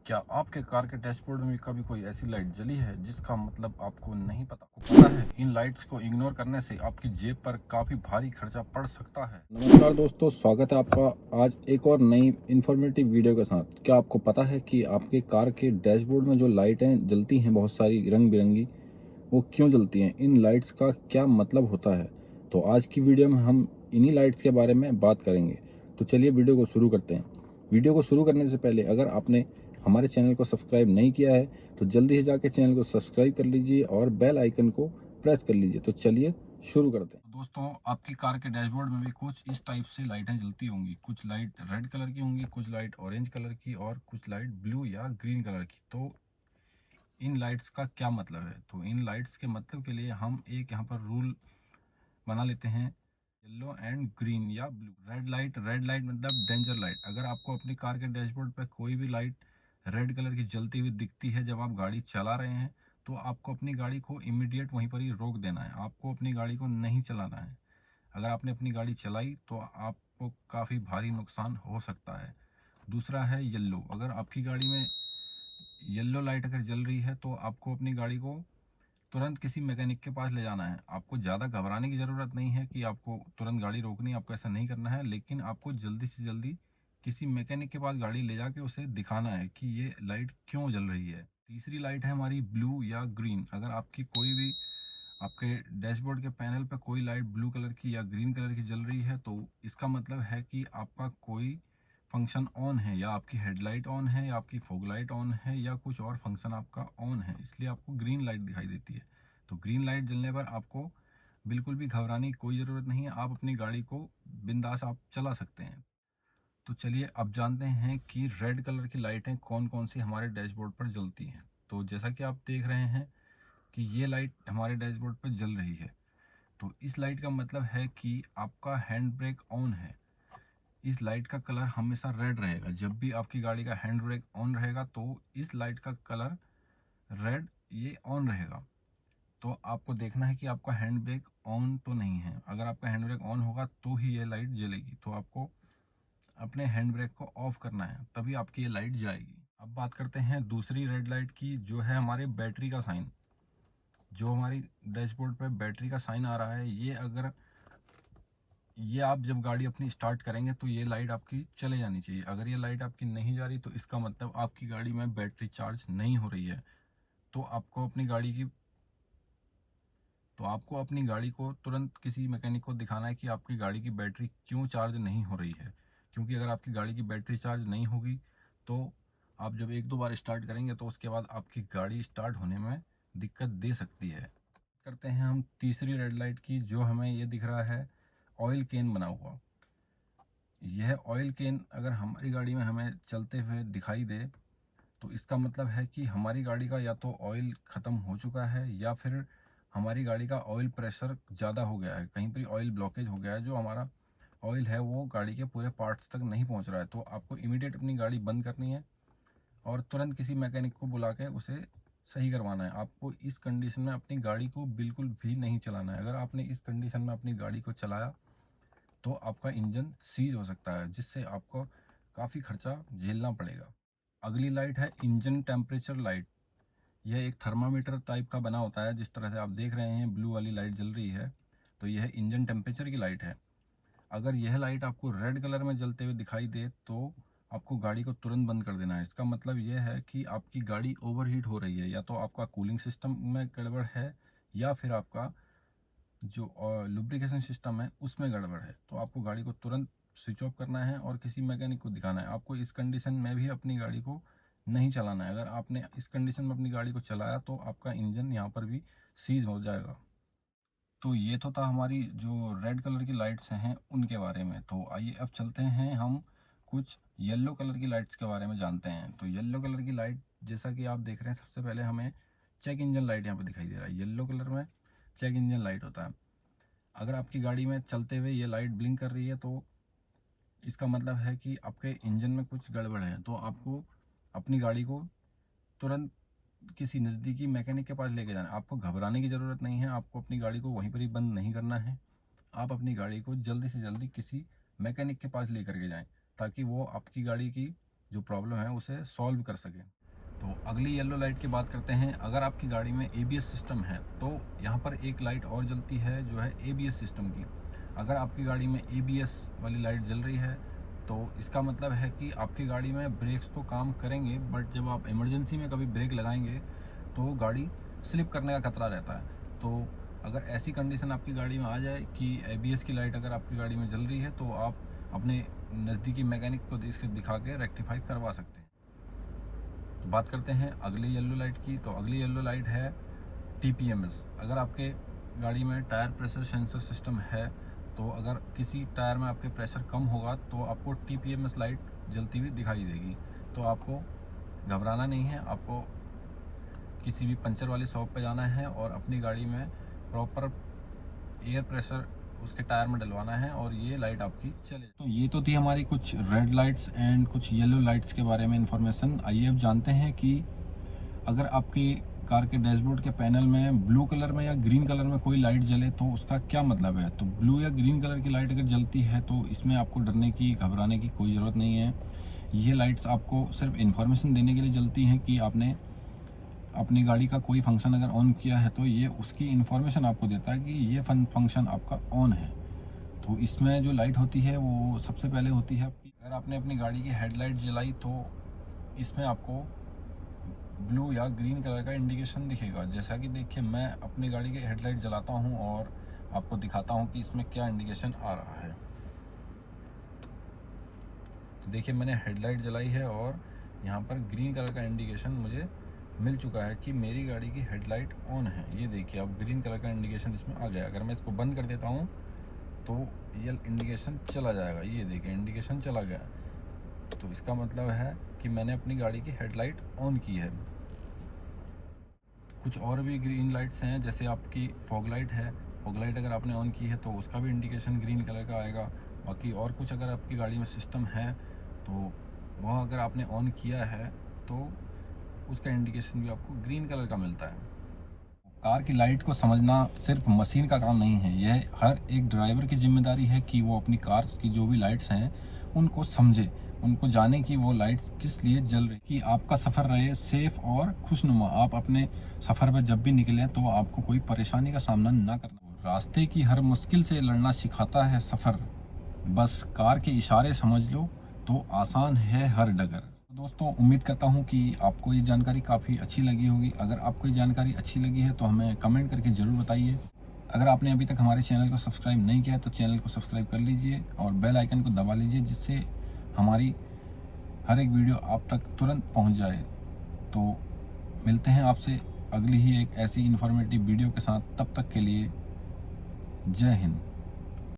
क्या आपके कार के डैशबोर्ड में भी कभी कोई ऐसी लाइट जली है जिसका मतलब आपको नहीं पता? आपको पता है इन लाइट्स को इग्नोर करने से आपकी जेब पर काफी भारी खर्चा पड़ सकता है। नमस्कार दोस्तों, स्वागत है आपका आज एक और नई इंफॉर्मेटिव वीडियो के साथ। क्या आपको पता है कि आपके कार के डैशबोर्ड में जो लाइटें जलती हैं बहुत सारी रंग बिरंगी, वो क्यों जलती हैं? इन लाइट्स का क्या मतलब होता है? तो आज की वीडियो में हम इन्हीं लाइट्स के बारे में बात करेंगे। तो चलिए वीडियो को शुरू करते हैं। वीडियो को शुरू करने से पहले अगर आपने हमारे चैनल को सब्सक्राइब नहीं किया है तो जल्दी से जाके चैनल को सब्सक्राइब कर लीजिए और बेल आइकन को प्रेस कर लीजिए। तो चलिए शुरू करते हैं। दोस्तों, आपकी कार के डैशबोर्ड में भी कुछ इस टाइप से लाइटें जलती होंगी। कुछ लाइट रेड कलर की होंगी, कुछ लाइट ऑरेंज कलर की और कुछ लाइट ब्लू या ग्रीन कलर की। तो इन लाइट्स का क्या मतलब है? तो इन लाइट्स के मतलब के लिए हम एक यहाँ पर रूल बना लेते हैं। येलो एंड ग्रीन या ब्लू। रेड लाइट मतलब डेंजर लाइट। अगर आपको अपनी कार के डैशबोर्ड पर कोई भी लाइट रेड कलर की जलती हुई दिखती है जब आप गाड़ी चला रहे हैं, तो आपको अपनी गाड़ी को इमीडिएट वहीं पर ही रोक देना है। आपको अपनी गाड़ी को नहीं चलाना है। अगर आपने अपनी गाड़ी चलाई तो आपको काफ़ी भारी नुकसान हो सकता है। दूसरा है येल्लो। अगर आपकी गाड़ी में येल्लो लाइट अगर जल रही है तो आपको अपनी गाड़ी को तुरंत किसी मैकेनिक के पास ले जाना है। आपको ज़्यादा घबराने की ज़रूरत नहीं है कि आपको तुरंत गाड़ी रोकनी है, आपको ऐसा नहीं करना है, लेकिन आपको जल्दी से जल्दी किसी मैकेनिक के पास गाड़ी ले जाके उसे दिखाना है कि ये लाइट क्यों जल रही है। तीसरी लाइट है हमारी ब्लू या ग्रीन। अगर आपकी कोई भी आपके डैशबोर्ड के पैनल पर कोई लाइट ब्लू कलर की या ग्रीन कलर की जल रही है तो इसका मतलब है कि आपका कोई फंक्शन ऑन है, या आपकी हेडलाइट ऑन है, या आपकी फॉग लाइट ऑन है, या कुछ और फंक्शन आपका ऑन है, इसलिए आपको ग्रीन लाइट दिखाई देती है। तो ग्रीन लाइट जलने पर आपको बिल्कुल भी घबराने की कोई ज़रूरत नहीं है। आप अपनी गाड़ी को बिंदास आप चला सकते हैं। तो चलिए अब जानते हैं कि रेड कलर की लाइटें कौन कौन सी हमारे डैशबोर्ड पर जलती हैं। तो जैसा कि आप देख रहे हैं कि ये लाइट हमारे डैशबोर्ड पर जल रही है, तो इस लाइट का मतलब है कि आपका हैंड ब्रेक ऑन है। इस लाइट का कलर हमेशा रेड रहेगा। जब भी आपकी गाड़ी का हैंड ब्रेक ऑन रहेगा तो इस लाइट का कलर रेड ये ऑन रहेगा। तो आपको देखना है कि आपका हैंड ब्रेक ऑन तो नहीं है। अगर आपका हैंड ब्रेक ऑन होगा तो ही ये लाइट जलेगी। तो आपको अपने हैंड ब्रेक को ऑफ करना है, तभी आपकी ये लाइट जाएगी। अब बात करते हैं दूसरी रेड लाइट की, जो है हमारे बैटरी का साइन। जो हमारी डैशबोर्ड पे बैटरी का साइन आ रहा है, ये आप जब गाड़ी अपनी स्टार्ट करेंगे तो ये लाइट आपकी चले जानी चाहिए। अगर ये लाइट आपकी नहीं जा रही तो इसका मतलब आपकी गाड़ी में बैटरी चार्ज नहीं हो रही है। तो आपको अपनी गाड़ी को तुरंत किसी मैकेनिक को दिखाना है कि आपकी गाड़ी की बैटरी क्यों चार्ज नहीं हो रही है। क्योंकि अगर आपकी गाड़ी की बैटरी चार्ज नहीं होगी तो आप जब एक दो बार स्टार्ट करेंगे तो उसके बाद आपकी गाड़ी स्टार्ट होने में दिक्कत दे सकती है। करते हैं हम तीसरी रेड लाइट की, जो हमें ये दिख रहा है ऑयल केन बना हुआ। यह ऑयल केन अगर हमारी गाड़ी में हमें चलते हुए दिखाई दे तो इसका मतलब है कि हमारी गाड़ी का या तो ऑयल ख़त्म हो चुका है, या फिर हमारी गाड़ी का ऑयल प्रेशर ज़्यादा हो गया है, कहीं पर ऑयल ब्लॉकेज हो गया है। जो हमारा ऑयल है वो गाड़ी के पूरे पार्ट्स तक नहीं पहुंच रहा है। तो आपको इमीडिएट अपनी गाड़ी बंद करनी है और तुरंत किसी मैकेनिक को बुला के उसे सही करवाना है। आपको इस कंडीशन में अपनी गाड़ी को बिल्कुल भी नहीं चलाना है। अगर आपने इस कंडीशन में अपनी गाड़ी को चलाया तो आपका इंजन सीज हो सकता है, जिससे आपको काफ़ी खर्चा झेलना पड़ेगा। अगली लाइट है इंजन टेम्परेचर लाइट। यह एक थर्मामीटर टाइप का बना होता है। जिस तरह से आप देख रहे हैं ब्लू वाली लाइट जल रही है, तो यह इंजन टेम्परेचर की लाइट है। अगर यह लाइट आपको रेड कलर में जलते हुए दिखाई दे तो आपको गाड़ी को तुरंत बंद कर देना है। इसका मतलब यह है कि आपकी गाड़ी ओवरहीट हो रही है, या तो आपका कूलिंग सिस्टम में गड़बड़ है, या फिर आपका जो लुब्रिकेशन सिस्टम है उसमें गड़बड़ है। तो आपको गाड़ी को तुरंत स्विच ऑफ करना है और किसी मैकेनिक को दिखाना है। आपको इस कंडीशन में भी अपनी गाड़ी को नहीं चलाना है। अगर आपने इस कंडीशन में अपनी गाड़ी को चलाया तो आपका इंजन यहाँ पर भी सीज हो जाएगा। तो ये तो था हमारी जो रेड कलर की लाइट्स हैं उनके बारे में। तो आइए अब चलते हैं हम कुछ येलो कलर की लाइट्स के बारे में जानते हैं। तो येलो कलर की लाइट, जैसा कि आप देख रहे हैं, सबसे पहले हमें चेक इंजन लाइट यहाँ पे दिखाई दे रहा है। येलो कलर में चेक इंजन लाइट होता है। अगर आपकी गाड़ी में चलते हुए ये लाइट ब्लिंक कर रही है तो इसका मतलब है कि आपके इंजन में कुछ गड़बड़ है। तो आपको अपनी गाड़ी को तुरंत किसी नज़दीकी मैकेनिक के पास लेके जाना है। आपको घबराने की ज़रूरत नहीं है। आपको अपनी गाड़ी को वहीं पर ही बंद नहीं करना है। आप अपनी गाड़ी को जल्दी से जल्दी किसी मैकेनिक के पास लेकर के जाएं, ताकि वो आपकी गाड़ी की जो प्रॉब्लम है उसे सॉल्व कर सके। तो अगली येलो लाइट की बात करते हैं। अगर आपकी गाड़ी में ABS सिस्टम है तो यहाँ पर एक लाइट और जलती है जो है ABS सिस्टम की। अगर आपकी गाड़ी में ABS वाली लाइट जल रही है तो इसका मतलब है कि आपकी गाड़ी में ब्रेक्स तो काम करेंगे, बट जब आप इमरजेंसी में कभी ब्रेक लगाएंगे तो गाड़ी स्लिप करने का खतरा रहता है। तो अगर ऐसी कंडीशन आपकी गाड़ी में आ जाए कि ABS की लाइट अगर आपकी गाड़ी में जल रही है तो आप अपने नज़दीकी मैकेनिक को इसके दिखा के रेक्टिफाई करवा सकते हैं। तो बात करते हैं अगली येलो लाइट की। तो अगली येलो लाइट है TPMS। अगर आपके गाड़ी में टायर प्रेशर सेंसर सिस्टम है तो अगर किसी टायर में आपके प्रेशर कम होगा तो आपको TPMS लाइट जलती हुई दिखाई देगी। तो आपको घबराना नहीं है, आपको किसी भी पंचर वाली शॉप पे जाना है और अपनी गाड़ी में प्रॉपर एयर प्रेशर उसके टायर में डलवाना है और ये लाइट आपकी चले। तो ये तो थी हमारी कुछ रेड लाइट्स एंड कुछ येलो लाइट्स के बारे में इंफॉर्मेशन। आइए अब जानते हैं कि अगर आपकी कार के डैशबोर्ड के पैनल में ब्लू कलर में या ग्रीन कलर में कोई लाइट जले तो उसका क्या मतलब है। तो ब्लू या ग्रीन कलर की लाइट अगर जलती है तो इसमें आपको डरने की, घबराने की कोई ज़रूरत नहीं है। ये लाइट्स आपको सिर्फ इन्फॉर्मेशन देने के लिए जलती हैं कि आपने अपनी गाड़ी का कोई फंक्शन अगर ऑन किया है तो ये उसकी इन्फॉर्मेशन आपको देता है कि ये फंक्शन आपका ऑन है। तो इसमें जो लाइट होती है वो सबसे पहले होती है आपकी, अगर आपने अपनी गाड़ी की हेडलाइट जलाई तो इसमें आपको ब्लू या ग्रीन कलर का इंडिकेशन दिखेगा। जैसा कि देखिए मैं अपनी गाड़ी की हेडलाइट जलाता हूं और आपको दिखाता हूं कि इसमें क्या इंडिकेशन आ रहा है। तो देखिए मैंने हेडलाइट जलाई है और यहाँ पर ग्रीन कलर का इंडिकेशन मुझे मिल चुका है कि मेरी गाड़ी की हेडलाइट ऑन है। ये देखिए अब ग्रीन कलर का इंडिकेशन इसमें आ गया। अगर मैं इसको बंद कर देता हूँ तो ये इंडिकेशन चला जाएगा। ये देखिए इंडिकेशन चला गया। तो इसका मतलब है कि मैंने अपनी गाड़ी की हेडलाइट ऑन की है। कुछ और भी ग्रीन लाइट्स हैं, जैसे आपकी फॉग लाइट है। फॉग लाइट अगर आपने ऑन की है तो उसका भी इंडिकेशन ग्रीन कलर का आएगा। बाकी और कुछ अगर आपकी गाड़ी में सिस्टम है तो वह अगर आपने ऑन किया है तो उसका इंडिकेशन भी आपको ग्रीन कलर का मिलता है। कार की लाइट को समझना सिर्फ मशीन का काम नहीं है, यह हर एक ड्राइवर की जिम्मेदारी है कि वो अपनी कार की जो भी लाइट्स हैं उनको समझे, उनको जाने कि वो लाइट्स किस लिए जल रही, कि आपका सफ़र रहे सेफ और खुशनुमा। आप अपने सफ़र पर जब भी निकलें तो आपको कोई परेशानी का सामना ना करना। रास्ते की हर मुश्किल से लड़ना सिखाता है सफ़र, बस कार के इशारे समझ लो तो आसान है हर डगर। दोस्तों उम्मीद करता हूं कि आपको ये जानकारी काफ़ी अच्छी लगी होगी। अगर आपको ये जानकारी अच्छी लगी है तो हमें कमेंट करके ज़रूर बताइए। अगर आपने अभी तक हमारे चैनल को सब्सक्राइब नहीं किया तो चैनल को सब्सक्राइब कर लीजिए और बेल आइकन को दबा लीजिए, जिससे हमारी हर एक वीडियो आप तक तुरंत पहुंच जाए। तो मिलते हैं आपसे अगली ही एक ऐसी इन्फॉर्मेटिव वीडियो के साथ। तब तक के लिए जय हिंद।